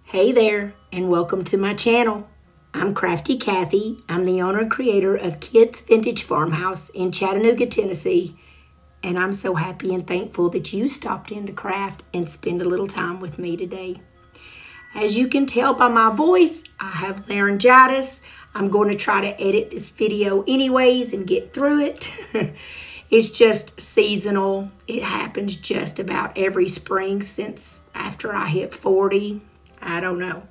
Hey there, and welcome to my channel. I'm Crafty Kathy. I'm the owner and creator of Kids Vintage Farmhouse in Chattanooga, Tennessee. And I'm so happy and thankful that you stopped in to craft and spend a little time with me today. As you can tell by my voice, I have laryngitis. I'm going to try to edit this video anyways and get through it. It's just seasonal. It happens just about every spring since after I hit 40. I don't know.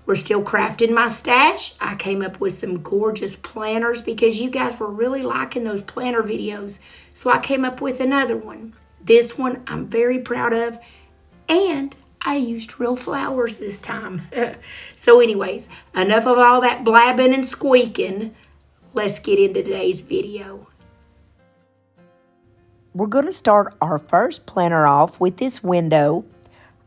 We're still crafting my stash. I came up with some gorgeous planners because you guys were really liking those planner videos. So I came up with another one. This one I'm very proud of. And I used real flowers this time. So anyways, enough of all that blabbing and squeaking. Let's get into today's video. We're going to start our first planner off with this window.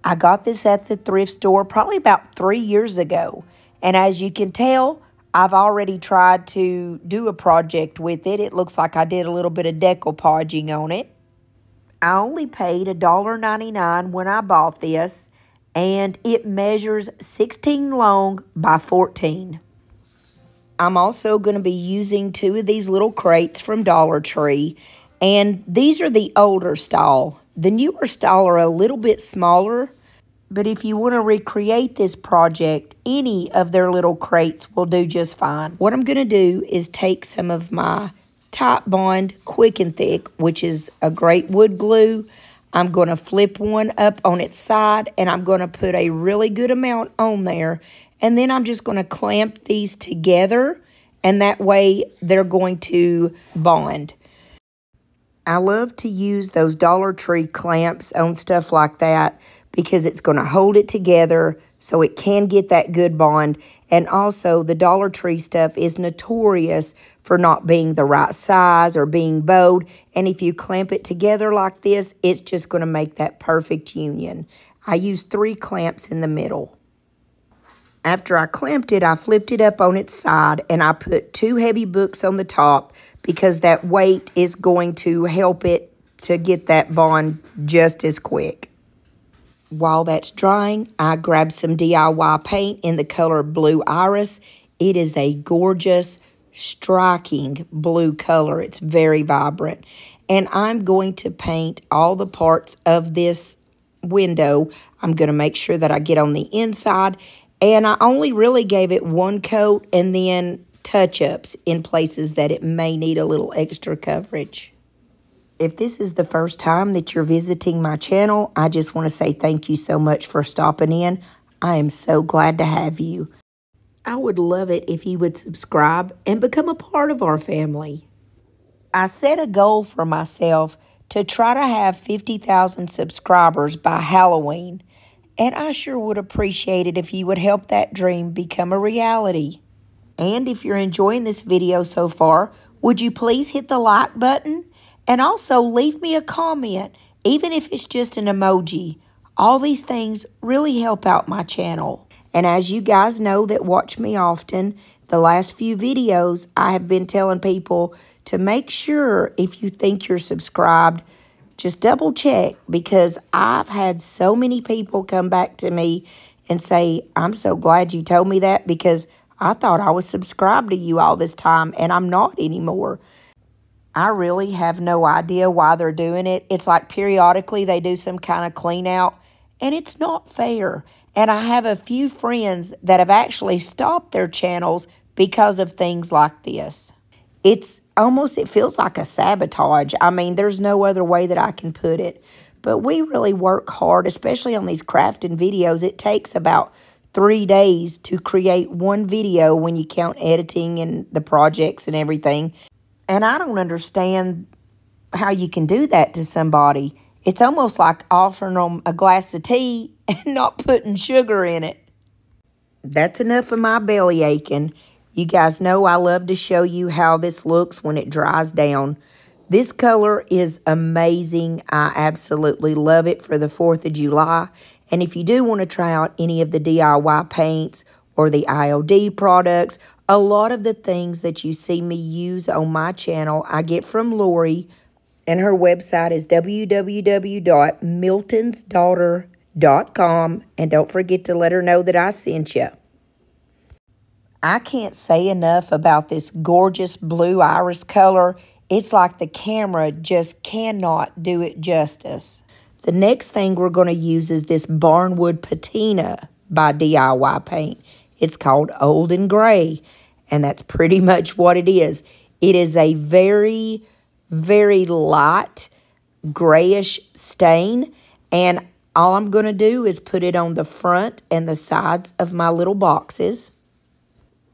I got this at the thrift store probably about 3 years ago. And as you can tell, I've already tried to do a project with it. It looks like I did a little bit of decoupaging on it. I only paid $1.99 when I bought this. And it measures 16 long by 14. I'm also going to be using 2 of these little crates from Dollar Tree. And these are the older style. The newer style are a little bit smaller, but if you want to recreate this project, any of their little crates will do just fine. What I'm going to do is take some of my Type Bond Quick and Thick, which is a great wood glue. I'm going to flip one up on its side, and I'm going to put a really good amount on there. And then I'm just going to clamp these together, and that way they're going to bond. I love to use those Dollar Tree clamps on stuff like that because it's going to hold it together so it can get that good bond. And also, the Dollar Tree stuff is notorious for not being the right size or being bowed. And if you clamp it together like this, it's just going to make that perfect union. I used 3 clamps in the middle. After I clamped it, I flipped it up on its side and I put 2 heavy books on the top because that weight is going to help it to get that bond just as quick. While that's drying, I grabbed some DIY paint in the color Blue Iris. It is a gorgeous, striking blue color. It's very vibrant. And I'm going to paint all the parts of this window. I'm going to make sure that I get on the inside. And I only really gave it 1 coat and then touch-ups in places that it may need a little extra coverage. If this is the first time that you're visiting my channel, I just want to say thank you so much for stopping in. I am so glad to have you. I would love it if you would subscribe and become a part of our family. I set a goal for myself to try to have 50,000 subscribers by Halloween, and I sure would appreciate it if you would help that dream become a reality. And if you're enjoying this video so far, would you please hit the like button? And also leave me a comment, even if it's just an emoji. All these things really help out my channel. And as you guys know that watch me often, the last few videos I have been telling people to make sure if you think you're subscribed, just double check, because I've had so many people come back to me and say, I'm so glad you told me that because I thought I was subscribed to you all this time, and I'm not anymore. I really have no idea why they're doing it. It's like periodically they do some kind of clean out, and it's not fair. And I have a few friends that have actually stopped their channels because of things like this. It feels like a sabotage. I mean, there's no other way that I can put it. But we really work hard, especially on these crafting videos. It takes about 3 days to create one video when you count editing and the projects and everything. And I don't understand how you can do that to somebody. It's almost like offering them a glass of tea and not putting sugar in it. That's enough of my belly aching. You guys know I love to show you how this looks when it dries down. This color is amazing. I absolutely love it for the 4th of July. And if you do want to try out any of the DIY paints or the IOD products, a lot of the things that you see me use on my channel, I get from Lori, and her website is www.miltonsdaughter.com. thrift.com, and don't forget to let her know that I sent you. I can't say enough about this gorgeous blue iris color. It's like the camera just cannot do it justice. The next thing we're going to use is this Barnwood Patina by DIY Paint. It's called Old and Gray, and that's pretty much what it is. It is a very, very light grayish stain, and all I'm going to do is put it on the front and the sides of my little boxes.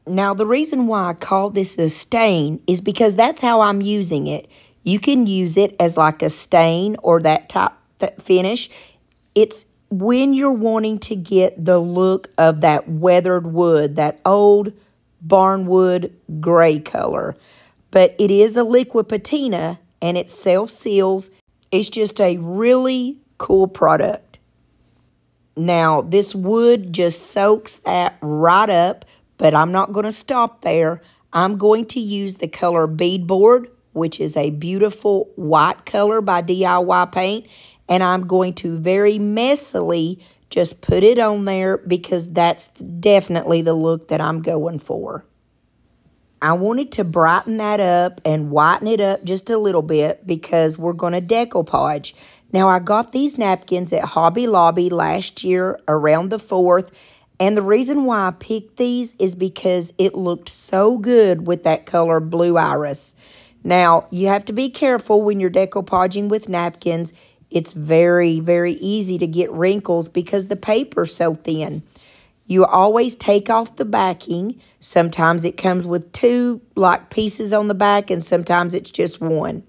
Now, the reason why I call this a stain is because that's how I'm using it. You can use it as like a stain or that type that finish. It's when you're wanting to get the look of that weathered wood, that old barnwood gray color. But it is a liquid patina and it self-seals. It's just a really cool product. Now, this wood just soaks that right up, but I'm not going to stop there. I'm going to use the color Beadboard, which is a beautiful white color by DIY Paint, and I'm going to very messily just put it on there because that's definitely the look that I'm going for. I wanted to brighten that up and whiten it up just a little bit because we're going to decoupage. Now, I got these napkins at Hobby Lobby last year around the 4th, and the reason why I picked these is because it looked so good with that color blue iris. Now, you have to be careful when you're decoupaging with napkins. It's very, very easy to get wrinkles because the paper's so thin. You always take off the backing. Sometimes it comes with two pieces on the back, and sometimes it's just one.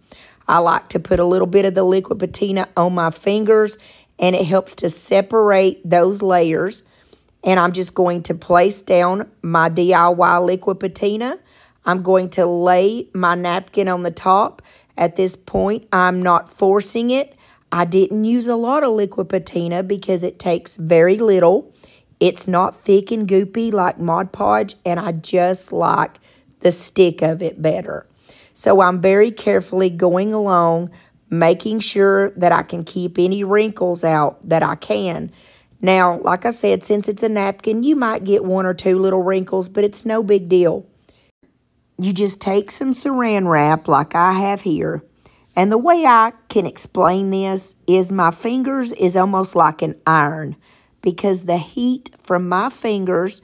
I like to put a little bit of the liquid patina on my fingers, and it helps to separate those layers. And I'm just going to place down my DIY liquid patina. I'm going to lay my napkin on the top. At this point, I'm not forcing it. I didn't use a lot of liquid patina because it takes very little. It's not thick and goopy like Mod Podge, and I just like the stick of it better. So I'm very carefully going along, making sure that I can keep any wrinkles out that I can. Now, like I said, since it's a napkin, you might get one or two little wrinkles, but it's no big deal. You just take some saran wrap like I have here. And the way I can explain this is my fingers is almost like an iron because the heat from my fingers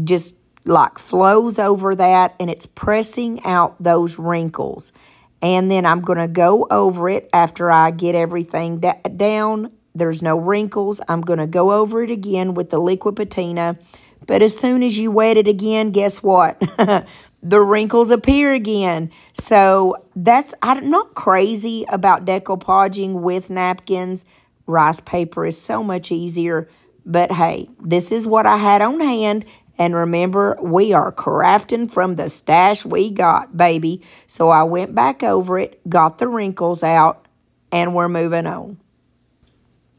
just flows over that and it's pressing out those wrinkles. And then I'm going to go over it after I get everything down. There's no wrinkles. I'm going to go over it again with the liquid patina. But as soon as you wet it again, guess what? The wrinkles appear again. So I'm not crazy about decoupaging with napkins. Rice paper is so much easier. But hey, this is what I had on hand. And remember, we are crafting from the stash we got, baby. So I went back over it, got the wrinkles out, and we're moving on.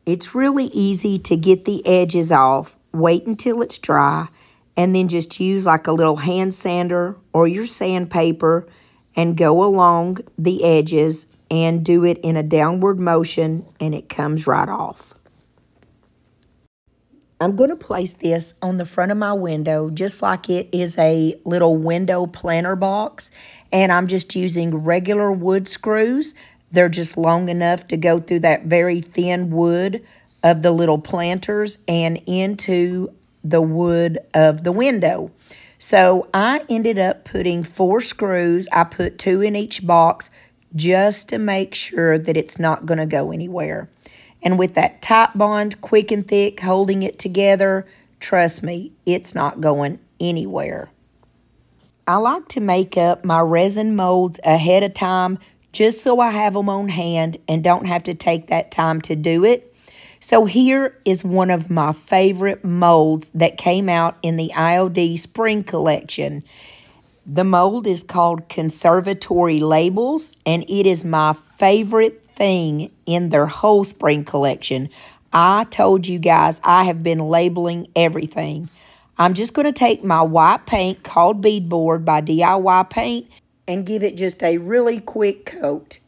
It's really easy to get the edges off. Wait until it's dry, and then just use like a little hand sander or your sandpaper and go along the edges and do it in a downward motion, and it comes right off. I'm going to place this on the front of my window just like it is a little window planter box, and I'm just using regular wood screws. They're just long enough to go through that very thin wood of the little planters and into the wood of the window. So I ended up putting 4 screws. I put 2 in each box just to make sure that it's not going to go anywhere. And with that tight bond, quick and thick, holding it together, trust me, it's not going anywhere. I like to make up my resin molds ahead of time just so I have them on hand and don't have to take that time to do it. So here is one of my favorite molds that came out in the IOD Spring Collection. The mold is called Conservatory Labels, and it is my favorite thing in their whole Spring Collection. I told you guys I have been labeling everything. I'm just going to take my white paint called Beadboard by DIY Paint and give it just a really quick coat.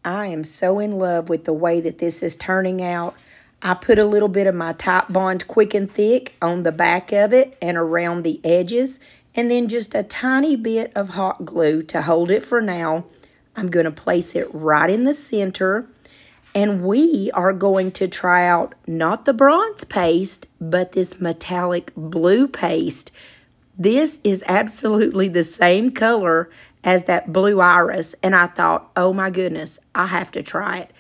I am so in love with the way that this is turning out. I put a little bit of my Type Bond Quick and Thick on the back of it and around the edges, and then just a tiny bit of hot glue to hold it for now. I'm going to place it right in the center, and we are going to try out not the bronze paste, but this metallic blue paste. This is absolutely the same color as that blue iris, and I thought, oh my goodness, I have to try it.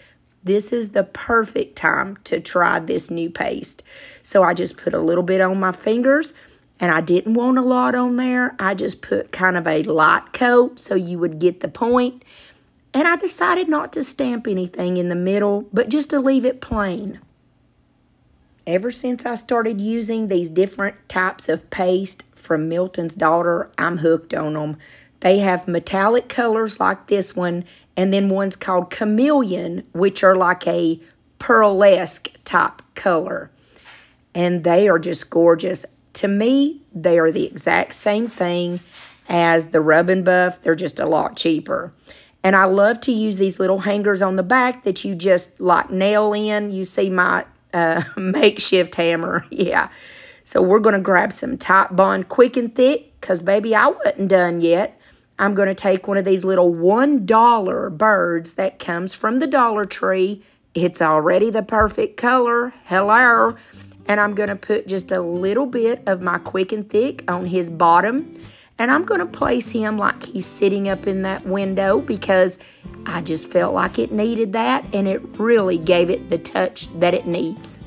This is the perfect time to try this new paste. So I just put a little bit on my fingers, and I didn't want a lot on there. I just put kind of a light coat so you would get the point. And I decided not to stamp anything in the middle, but just to leave it plain. Ever since I started using these different types of paste from Milton's Daughter, I'm hooked on them. They have metallic colors like this one, and then one's called Chameleon, which are like a pearlesque type color. And they are just gorgeous. To me, they are the exact same thing as the Rub and Buff. They're just a lot cheaper. And I love to use these little hangers on the back that you just like nail in. You see my makeshift hammer. Yeah. So we're going to grab some Type Bond Quick and Thick because, baby, I wasn't done yet. I'm going to take one of these little $1 birds that comes from the Dollar Tree. It's already the perfect color. Hello. And I'm going to put just a little bit of my Quick and Thick on his bottom. And I'm going to place him like he's sitting up in that window because I just felt like it needed that, and it really gave it the touch that it needs.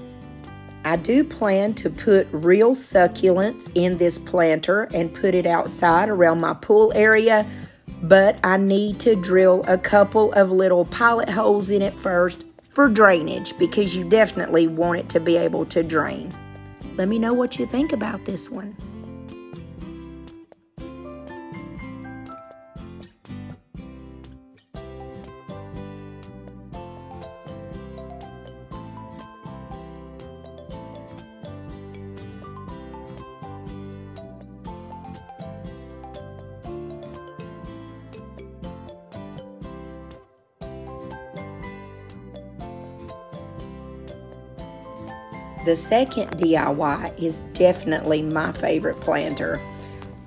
I do plan to put real succulents in this planter and put it outside around my pool area, but I need to drill a couple of little pilot holes in it first for drainage because you definitely want it to be able to drain. Let me know what you think about this one. The second DIY is definitely my favorite planter.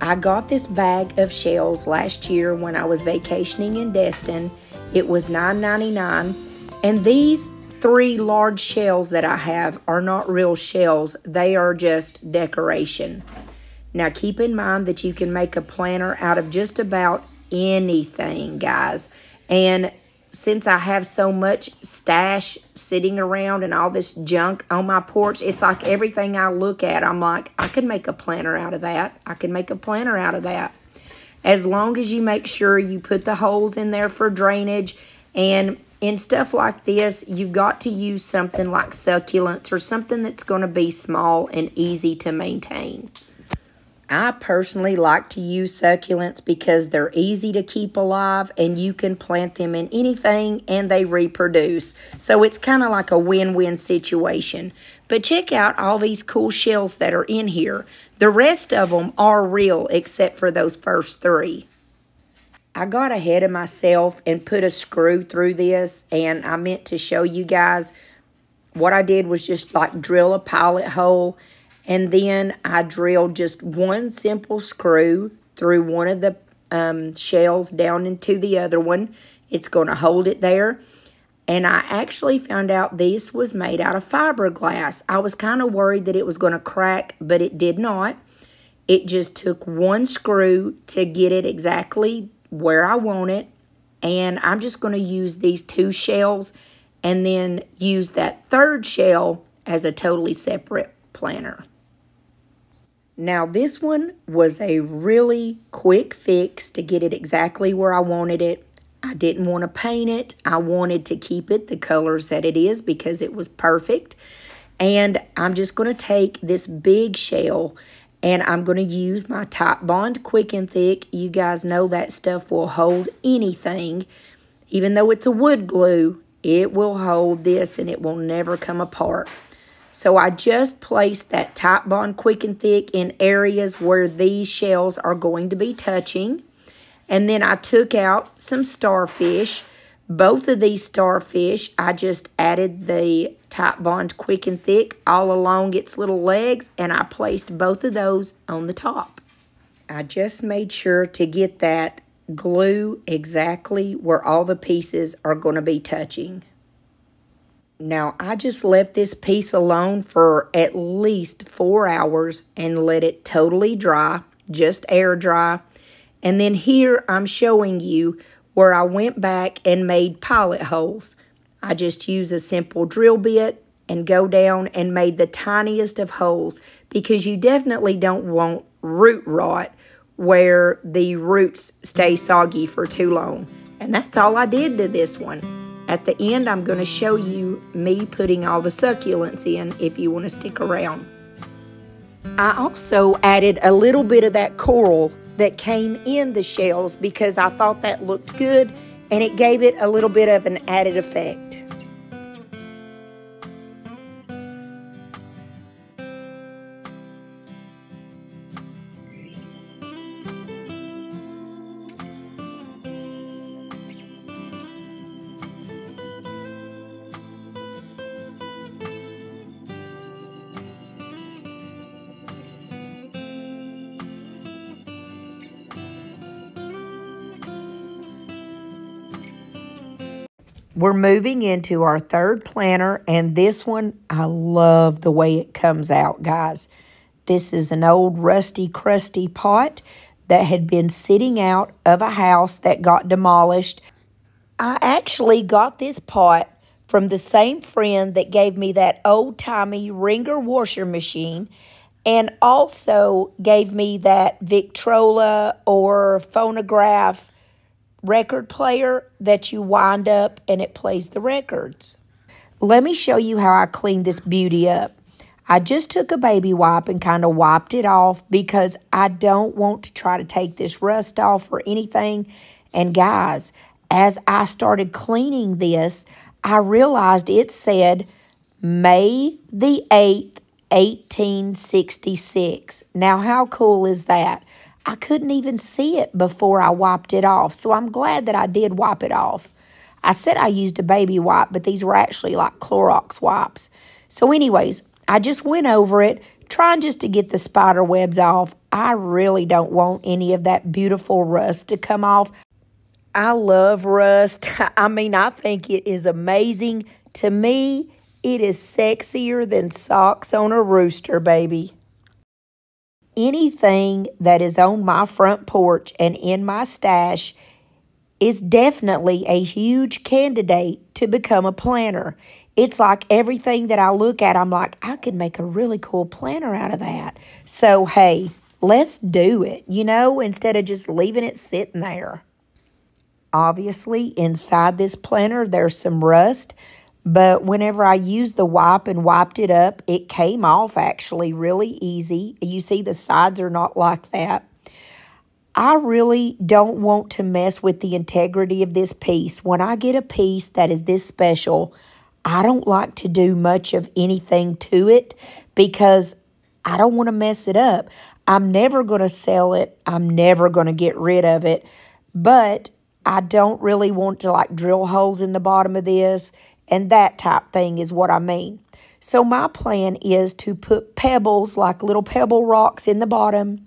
I got this bag of shells last year when I was vacationing in Destin. It was $9.99, and these 3 large shells that I have are not real shells. They are just decoration. Now keep in mind that you can make a planter out of just about anything, guys. And since I have so much stash sitting around and all this junk on my porch, it's like everything I look at, I'm like, I could make a planter out of that. I could make a planter out of that. As long as you make sure you put the holes in there for drainage. And in stuff like this, you've got to use something like succulents or something that's going to be small and easy to maintain. I personally like to use succulents because they're easy to keep alive and you can plant them in anything and they reproduce. So it's kind of like a win-win situation. But check out all these cool shells that are in here. The rest of them are real except for those first 3. I got ahead of myself and put a screw through this, and I meant to show you guys. What I did was just like drill a pilot hole. And then I drilled just one simple screw through one of the shells down into the other one. It's going to hold it there. And I actually found out this was made out of fiberglass. I was kind of worried that it was going to crack, but it did not. It just took one screw to get it exactly where I want it. And I'm just going to use these 2 shells and then use that 3rd shell as a totally separate planter. Now this one was a really quick fix to get it exactly where I wanted it. I didn't want to paint it. I wanted to keep it the colors that it is because it was perfect. And I'm just going to take this big shell and I'm going to use my Type Bond Quick and Thick. You guys know that stuff will hold anything. Even though it's a wood glue, it will hold this and it will never come apart. So I just placed that Type Bond Quick and Thick in areas where these shells are going to be touching. And then I took out some starfish, Both of these starfish, I just added the Type Bond Quick and Thick all along its little legs, and I placed both of those on the top. I just made sure to get that glue exactly where all the pieces are going to be touching. Now, I just left this piece alone for at least 4 hours and let it totally dry, just air dry. And then here I'm showing you where I went back and made pilot holes. I just use a simple drill bit and go down and made the tiniest of holes because you definitely don't want root rot where the roots stay soggy for too long. And that's all I did to this one. At the end, I'm going to show you me putting all the succulents in if you want to stick around. I also added a little bit of that coral that came in the shells because I thought that looked good and it gave it a little bit of an added effect. We're moving into our third planter, and this one, I love the way it comes out, guys. This is an old rusty, crusty pot that had been sitting out of a house that got demolished. I actually got this pot from the same friend that gave me that old-timey Ringer washer machine and also gave me that Victrola or phonograph record player that you wind up and it plays the records. Let me show you how I cleaned this beauty up. I just took a baby wipe and kind of wiped it off because I don't want to try to take this rust off or anything. And guys, as I started cleaning this, I realized it said May the 8th, 1866. Now, how cool is that? I couldn't even see it before I wiped it off, so I'm glad that I did wipe it off. I said I used a baby wipe, but these were actually like Clorox wipes. So anyways, I just went over it, trying just to get the spider webs off. I really don't want any of that beautiful rust to come off. I love rust. I mean, I think it is amazing. To me, it is sexier than socks on a rooster, baby. Anything that is on my front porch and in my stash is definitely a huge candidate to become a planter. It's like everything that I look at, I'm like, I could make a really cool planter out of that. So, hey, let's do it, you know, instead of just leaving it sitting there. Obviously, inside this planter, there's some rust. But whenever I used the wipe and wiped it up, it came off actually really easy. You see the sides are not like that. I really don't want to mess with the integrity of this piece. When I get a piece that is this special, I don't like to do much of anything to it because I don't want to mess it up. I'm never going to sell it. I'm never going to get rid of it. But I don't really want to like drill holes in the bottom of this. And that type thing is what I mean. So my plan is to put pebbles, like little pebble rocks in the bottom.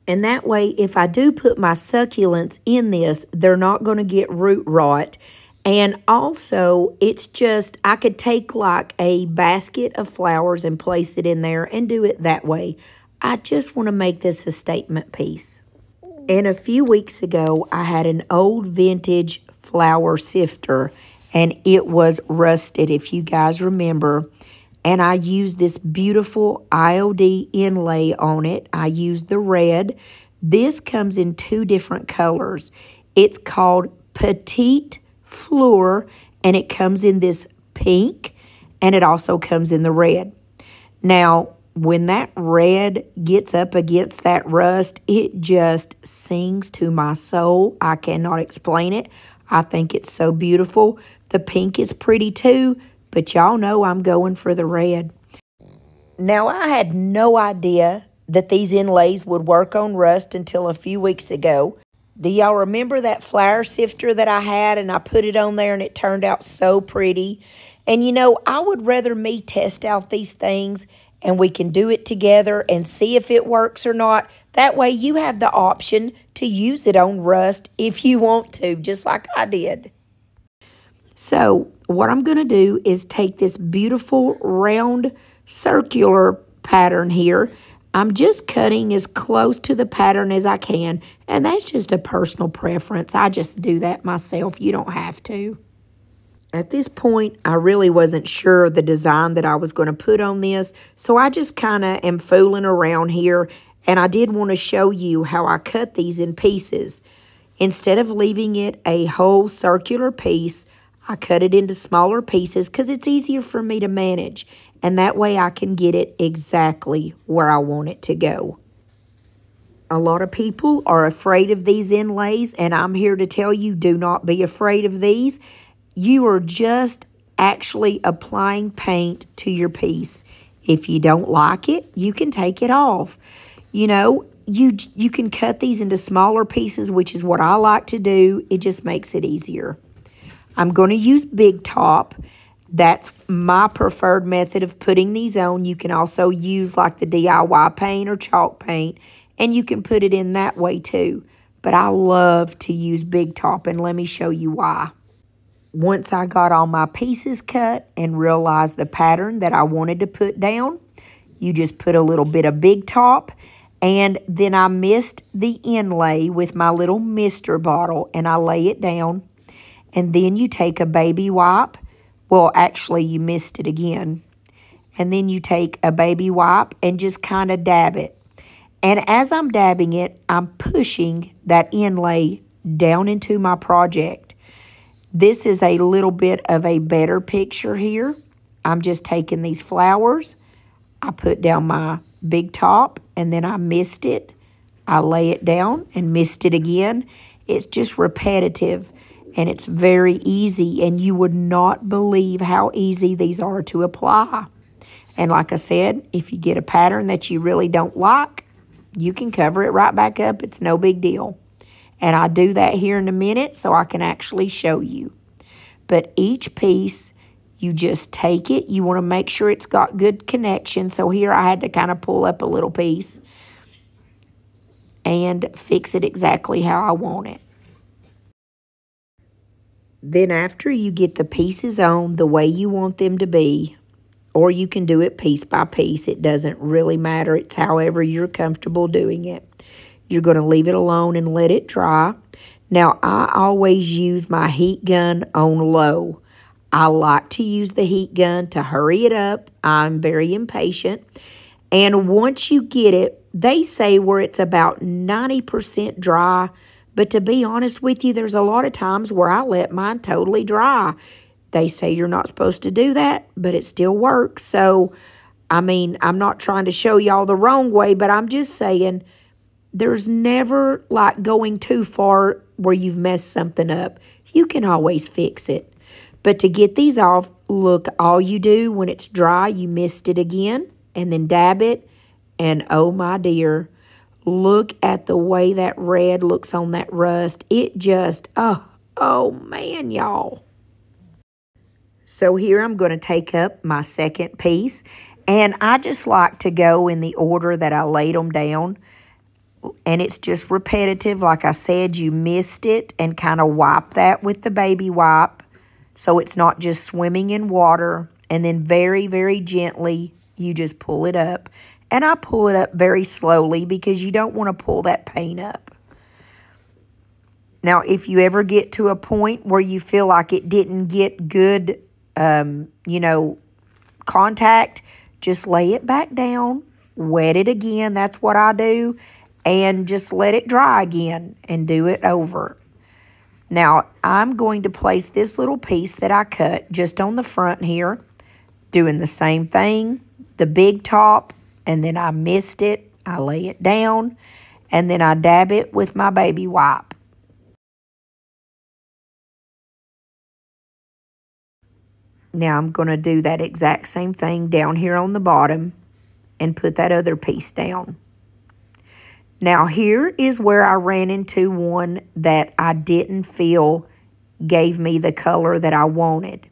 And that way, if I do put my succulents in this, they're not going to get root rot. And also, it's just, I could take like a basket of flowers and place it in there and do it that way. I just want to make this a statement piece. And a few weeks ago, I had an old vintage flower sifter. And it was rusted, if you guys remember. And I used this beautiful IOD inlay on it. I used the red. This comes in 2 different colors. It's called Petite Fleur, and it comes in this pink, and it also comes in the red. Now, when that red gets up against that rust, it just sings to my soul. I cannot explain it. I think it's so beautiful. The pink is pretty too, but y'all know I'm going for the red. Now, I had no idea that these inlays would work on rust until a few weeks ago. Do y'all remember that flour sifter that I had and I put it on there and it turned out so pretty? And you know, I would rather me test out these things and we can do it together and see if it works or not. That way you have the option to use it on rust if you want to, just like I did. So what I'm going to do is take this beautiful round circular pattern here. I'm just cutting as close to the pattern as I can, and that's just a personal preference. I just do that myself. You don't have to. At this point, I really wasn't sure of the design that I was going to put on this, so I just kind of am fooling around here, and I did want to show you how I cut these in pieces. Instead of leaving it a whole circular piece, I cut it into smaller pieces because it's easier for me to manage, and that way I can get it exactly where I want it to go. A lot of people are afraid of these inlays, and I'm here to tell you, do not be afraid of these. You are just actually applying paint to your piece. If you don't like it, you can take it off. You know, you can cut these into smaller pieces, which is what I like to do. It just makes it easier. I'm going to use Big Top. That's my preferred method of putting these on. You can also use like the DIY paint or chalk paint, and you can put it in that way too. But I love to use Big Top, and let me show you why. Once I got all my pieces cut and realized the pattern that I wanted to put down, you just put a little bit of Big Top, and then I mist the inlay with my little mister bottle, and I lay it down. And then you take a baby wipe. Well, actually, you missed it again. And then you take a baby wipe and just kind of dab it. And as I'm dabbing it, I'm pushing that inlay down into my project. This is a little bit of a better picture here. I'm just taking these flowers. I put down my Big Top, and then I mist it. I lay it down and mist it again. It's just repetitive. And it's very easy, and you would not believe how easy these are to apply. And like I said, if you get a pattern that you really don't like, you can cover it right back up. It's no big deal. And I do that here in a minute so I can actually show you. But each piece, you just take it. You want to make sure it's got good connection. So here I had to kind of pull up a little piece and fix it exactly how I want it. Then after you get the pieces on the way you want them to be, or you can do it piece by piece. It doesn't really matter. It's however you're comfortable doing it. You're going to leave it alone and let it dry. Now, I always use my heat gun on low. I like to use the heat gun to hurry it up. I'm very impatient. And once you get it, they say where it's about 90% dry. But to be honest with you, there's a lot of times where I let mine totally dry. They say you're not supposed to do that, but it still works. So, I mean, I'm not trying to show y'all the wrong way, but I'm just saying there's never like going too far where you've messed something up. You can always fix it. But to get these off, look, all you do when it's dry, you mist it again and then dab it. And oh my dear, look at the way that red looks on that rust. It just, oh man, y'all. So here I'm going to take up my second piece. And I just like to go in the order that I laid them down. And it's just repetitive. Like I said, you mist it and kind of wipe that with the baby wipe. So it's not just swimming in water. And then very, very gently, you just pull it up. And I pull it up very slowly because you don't want to pull that paint up. Now, if you ever get to a point where you feel like it didn't get good, contact, just lay it back down, wet it again. That's what I do. And just let it dry again and do it over. Now, I'm going to place this little piece that I cut just on the front here, doing the same thing, the Big Top. And then I mist it, I lay it down, and then I dab it with my baby wipe. Now I'm going to do that exact same thing down here on the bottom and put that other piece down. Now here is where I ran into one that I didn't feel gave me the color that I wanted.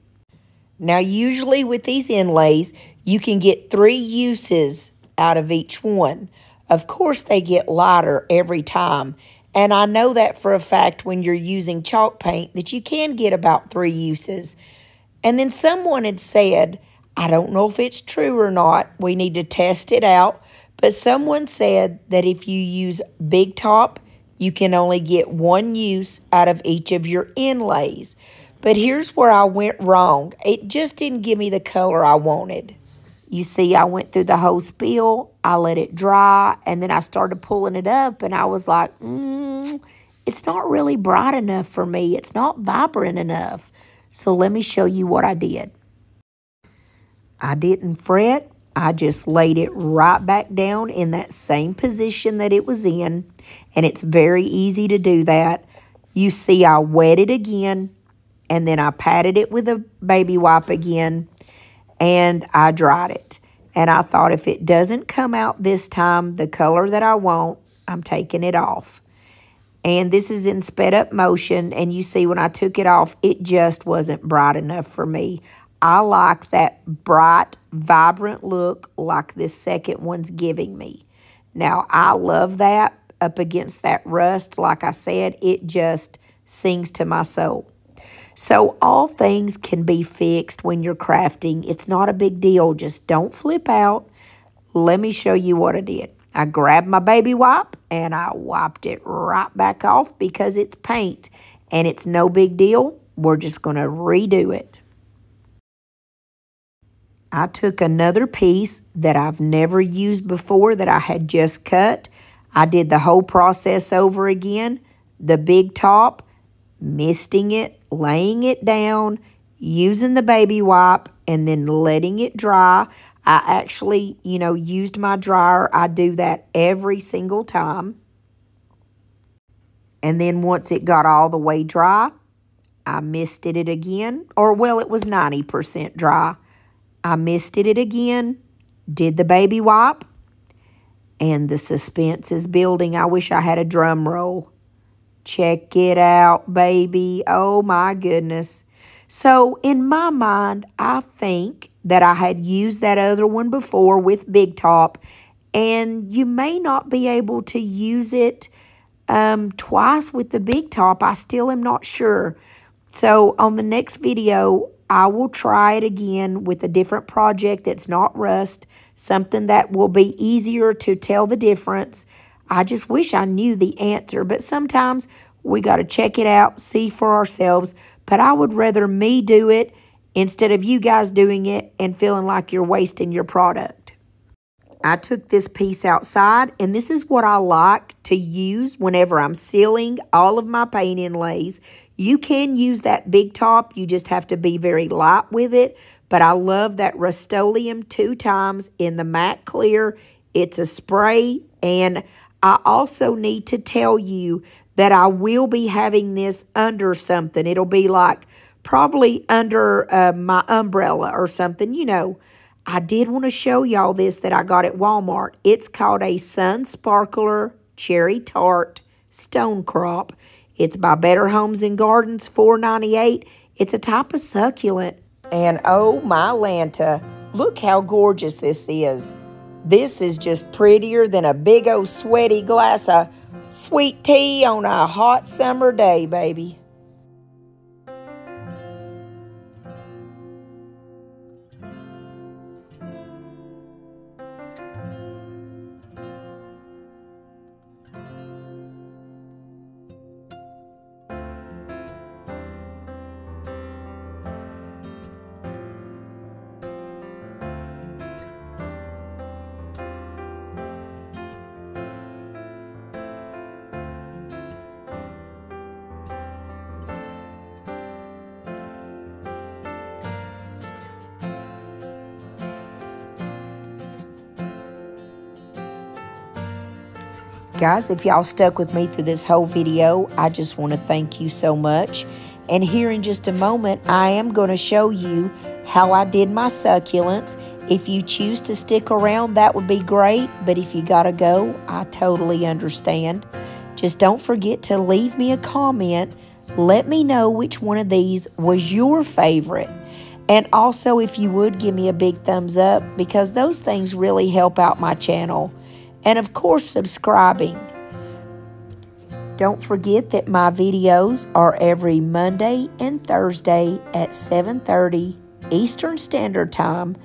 Now usually with these inlays, you can get 3 uses out of each one. Of course they get lighter every time. And I know that for a fact when you're using chalk paint that you can get about 3 uses. And then someone had said, I don't know if it's true or not, we need to test it out, but someone said that if you use Big Top, you can only get 1 use out of each of your inlays. But here's where I went wrong. It just didn't give me the color I wanted. You see, I went through the whole spiel, I let it dry, and then I started pulling it up, and I was like, it's not really bright enough for me. It's not vibrant enough. So let me show you what I did. I didn't fret. I just laid it right back down in that same position that it was in, and it's very easy to do that. You see, I wet it again, and then I patted it with a baby wipe again, and I dried it. And I thought if it doesn't come out this time the color that I want, I'm taking it off. And this is in sped up motion, and you see when I took it off, it just wasn't bright enough for me. I like that bright, vibrant look like this second one's giving me. Now, I love that up against that rust. Like I said, it just sings to my soul. So all things can be fixed when you're crafting. It's not a big deal. Just don't flip out. Let me show you what I did. I grabbed my baby wipe and I wiped it right back off because it's paint and it's no big deal. We're just going to redo it. I took another piece that I've never used before that I had just cut. I did the whole process over again. The Big Top, misting it, laying it down, using the baby wipe, and then letting it dry. I actually, used my dryer. I do that every single time. And then once it got all the way dry, I misted it again. Or, well, it was 90% dry. I misted it again, did the baby wipe, and the suspense is building. I wish I had a drum roll. Check it out, baby. Oh, my goodness. So, in my mind, I think that I had used that other one before with Big Top, and you may not be able to use it twice with the Big Top. I still am not sure. So, on the next video, I will try it again with a different project that's not rust, something that will be easier to tell the difference. I just wish I knew the answer, but sometimes we got to check it out, see for ourselves. But I would rather me do it instead of you guys doing it and feeling like you're wasting your product. I took this piece outside, and this is what I like to use whenever I'm sealing all of my paint inlays. You can use that Big Top. You just have to be very light with it. But I love that Rust-Oleum 2 times in the matte clear. It's a spray, and I also need to tell you that I will be having this under something. It'll be like probably under my umbrella or something, I did want to show y'all this that I got at Walmart. It's called a Sun Sparkler Cherry Tart Stone Crop. It's by Better Homes and Gardens, $4.98. It's a type of succulent. And oh my Lanta, look how gorgeous this is. This is just prettier than a big old sweaty glass of sweet tea on a hot summer day, baby. Guys, if y'all stuck with me through this whole video, I just want to thank you so much. And here in just a moment, I am going to show you how I did my succulents. If you choose to stick around, that would be great, but if you gotta go, I totally understand. Just don't forget to leave me a comment. Let me know which one of these was your favorite. And also, if you would, give me a big thumbs up, because those things really help out my channel. And of course, subscribing. Don't forget that my videos are every Monday and Thursday at 7:30 Eastern Standard Time,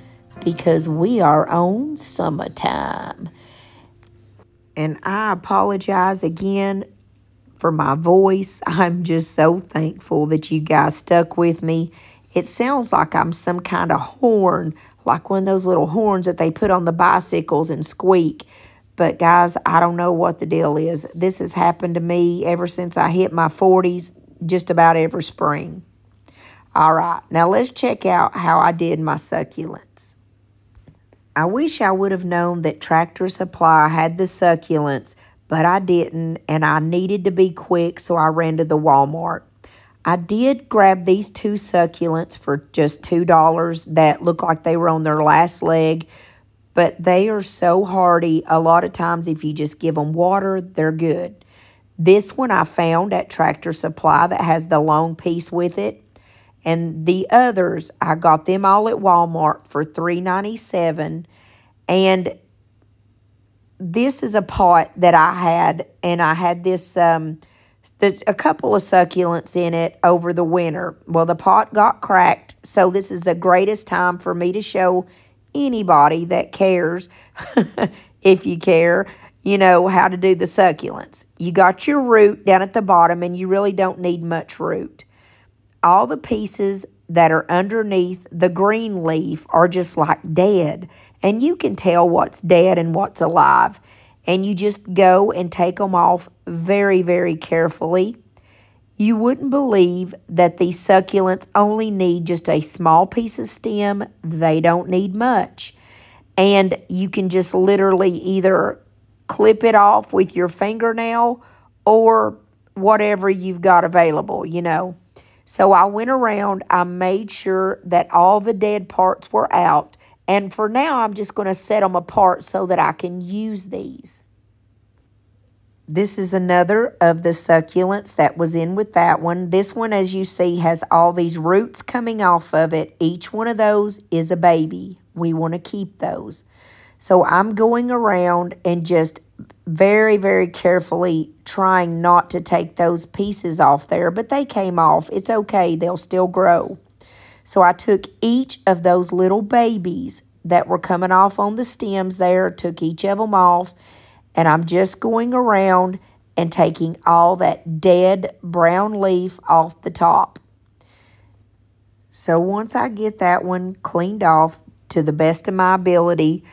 because we are on summertime. And I apologize again for my voice. I'm just so thankful that you guys stuck with me. It sounds like I'm some kind of horn, like one of those little horns that they put on the bicycles and squeak. But guys, I don't know what the deal is. This has happened to me ever since I hit my 40s, just about every spring. All right, now let's check out how I did my succulents. I wish I would have known that Tractor Supply had the succulents, but I didn't, and I needed to be quick, so I ran to the Walmart. I did grab these 2 succulents for just $2 that look like they were on their last leg, but they are so hardy. A lot of times, if you just give them water, they're good. This one I found at Tractor Supply that has the long piece with it. And the others, I got them all at Walmart for $3.97. And this is a pot that I had. And I had this, there's a couple of succulents in it over the winter. Well, the pot got cracked. So this is the greatest time for me to show anybody that cares, if you care, you know, how to do the succulents. You got your root down at the bottom, and you really don't need much root. All the pieces that are underneath the green leaf are just like dead. And you can tell what's dead and what's alive. And you just go and take them off very, very carefully. You wouldn't believe that these succulents only need just a small piece of stem. They don't need much. And you can just literally either clip it off with your fingernail or whatever you've got available, you know. So I went around, I made sure that all the dead parts were out, and for now I'm just going to set them apart so that I can use these. This is another of the succulents that was in with that one. This one, as you see, has all these roots coming off of it. Each one of those is a baby. We want to keep those. So I'm going around and just very, very carefully trying not to take those pieces off there, but they came off. It's okay. They'll still grow. So I took each of those little babies that were coming off on the stems there, took each of them off, and I'm just going around and taking all that dead brown leaf off the top. So once I get that one cleaned off to the best of my ability,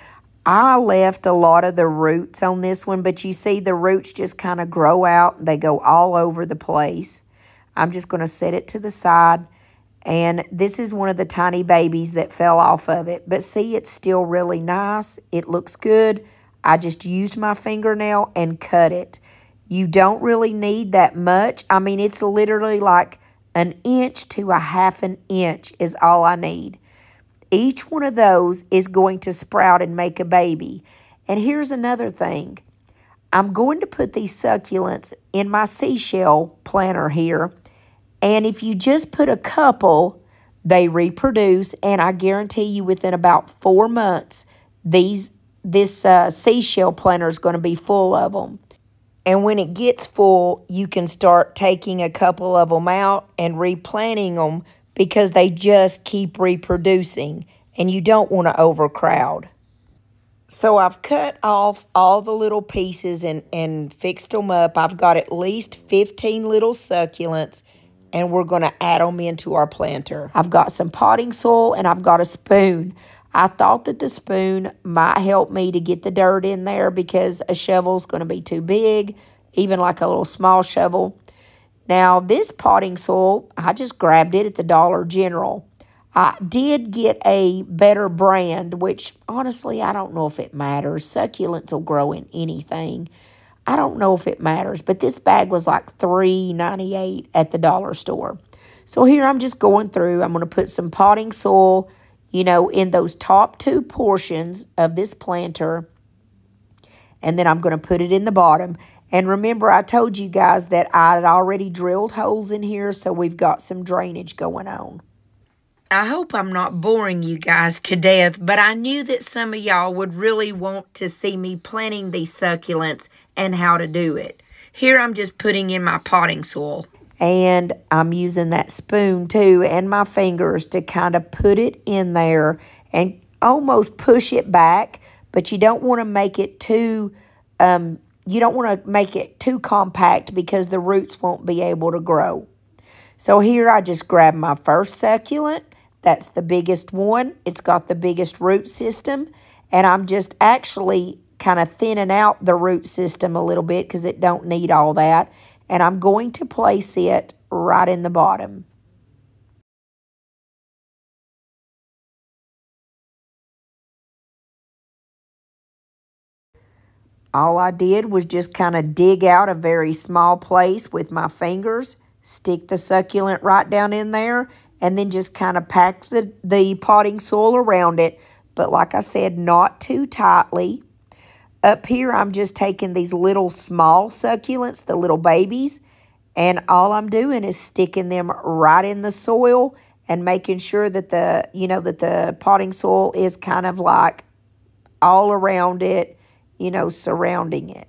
I left a lot of the roots on this one, but you see the roots just kind of grow out. They go all over the place. I'm just going to set it to the side. And this is one of the tiny babies that fell off of it. But see, it's still really nice. It looks good. I just used my fingernail and cut it. You don't really need that much. I mean, it's literally like 1 inch to 1/2 inch is all I need. Each one of those is going to sprout and make a baby. And here's another thing. I'm going to put these succulents in my seashell planter here. And if you just put a couple, they reproduce. And I guarantee you within about 4 months, this seashell planter is going to be full of them. And when it gets full, you can start taking a couple of them out and replanting them, because they just keep reproducing and you don't want to overcrowd. So I've cut off all the little pieces and fixed them up. I've got at least 15 little succulents, and we're going to add them into our planter. I've got some potting soil and I've got a spoon. I thought that the spoon might help me to get the dirt in there, because a shovel's going to be too big, even like a little small shovel. Now, this potting soil, I just grabbed it at the Dollar General. I did get a better brand, which honestly, I don't know if it matters. Succulents will grow in anything. I don't know if it matters, but this bag was like $3.98 at the dollar store. So here I'm just going through. I'm going to put some potting soil. in those top two portions of this planter. And then I'm going to put it in the bottom. And remember, I told you guys that I had already drilled holes in here, so we've got some drainage going on. I hope I'm not boring you guys to death, but I knew that some of y'all would really want to see me planting these succulents and how to do it. Here I'm just putting in my potting soil. And I'm using that spoon too and my fingers to kind of put it in there and almost push it back, but you don't want to make it too compact because the roots won't be able to grow. So here I just grabbed my first succulent. That's the biggest one. It's got the biggest root system. And I'm just actually kind of thinning out the root system a little bit because it don't need all that. And I'm going to place it right in the bottom. All I did was just kind of dig out a very small place with my fingers, stick the succulent right down in there, and then just kind of pack the potting soil around it. But like I said, not too tightly. Up here, I'm just taking these little small succulents, the little babies, and all I'm doing is sticking them right in the soil and making sure that the potting soil is kind of like all around it, surrounding it.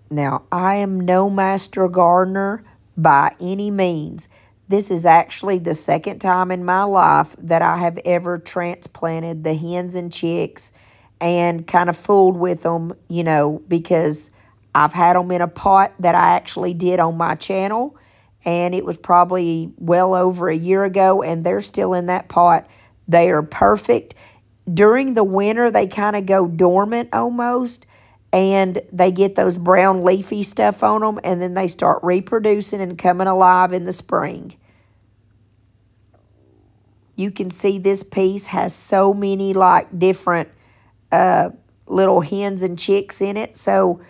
Now, I am no master gardener by any means. This is actually the second time in my life that I have ever transplanted the hens and chicks and kind of fooled with them, because I've had them in a pot that I actually did on my channel, and it was probably well over a year ago, and they're still in that pot. They are perfect. During the winter, they kind of go dormant almost, and they get those brown leafy stuff on them, and then they start reproducing and coming alive in the spring. You can see this piece has so many different little hens and chicks in it, so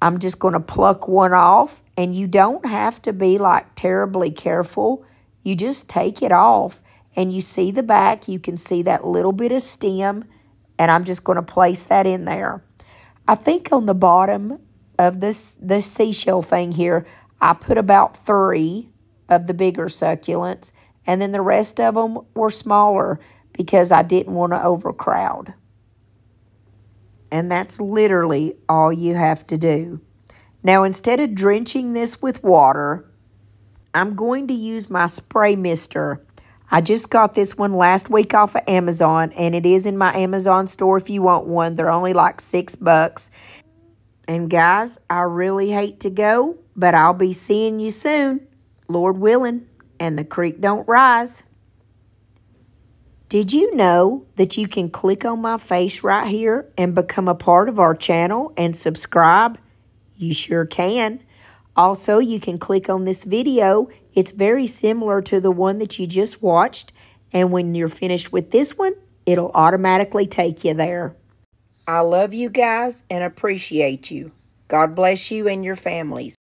I'm just going to pluck one off, and you don't have to be terribly careful. You just take it off, and you see the back. You can see that little bit of stem, and I'm just going to place that in there. I think on the bottom of this seashell thing here, I put about 3 of the bigger succulents, and then the rest of them were smaller because I didn't want to overcrowd. And that's literally all you have to do. Now, instead of drenching this with water, I'm going to use my spray mister. I just got this one last week off of Amazon, and it is in my Amazon store if you want one. They're only $6. And guys, I really hate to go, but I'll be seeing you soon, Lord willing, and the creek don't rise. Did you know that you can click on my face right here and become a part of our channel and subscribe? You sure can. Also, you can click on this video. It's very similar to the one that you just watched. And when you're finished with this one, it'll automatically take you there. I love you guys and appreciate you. God bless you and your families.